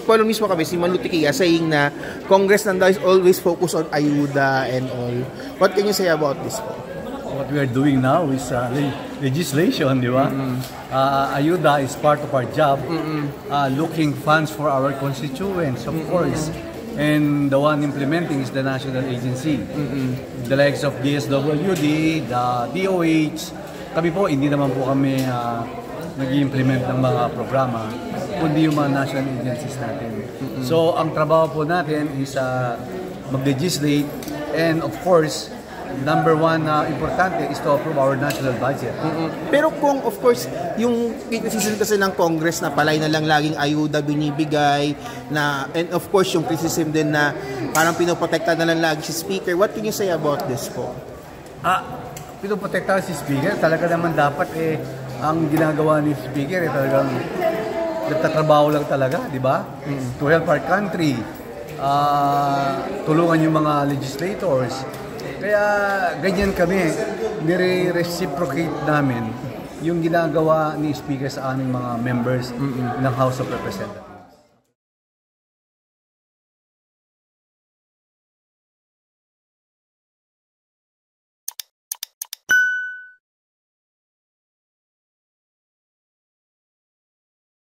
Kuala mismo kami, si Manu Tikia saying na Congress nanda is always focused on ayuda and all. What can you say about this po? What we are doing now is legislation, di ba? Ayuda is part of our job, looking funds for our constituents, of course. And the one implementing is the national agency. The likes of DSWD, the DOH. Kami po, hindi naman po kami nag-implement ng mga programa, kundi yung mga national agencies natin. So, ang trabaho po natin is mag-legislate, and of course, number one na importante is to approve our national budget. Pero kung of course yung criticism kasi ng Congress na palay na lang laging ayuda binibigay na, and of course yung criticism din na parang pinoprotekta na lang lagi si Speaker, what can you say about this po? Pinoprotekta si Speaker, talaga naman dapat ang ginagawa ni Speaker talagang nagtatrabaho lang talaga, di ba? To help our country, tulungan yung mga legislators. Kaya ganyan kami, nire-reciprocate namin yung ginagawa ni Speaker sa aming mga members ng House of Representatives.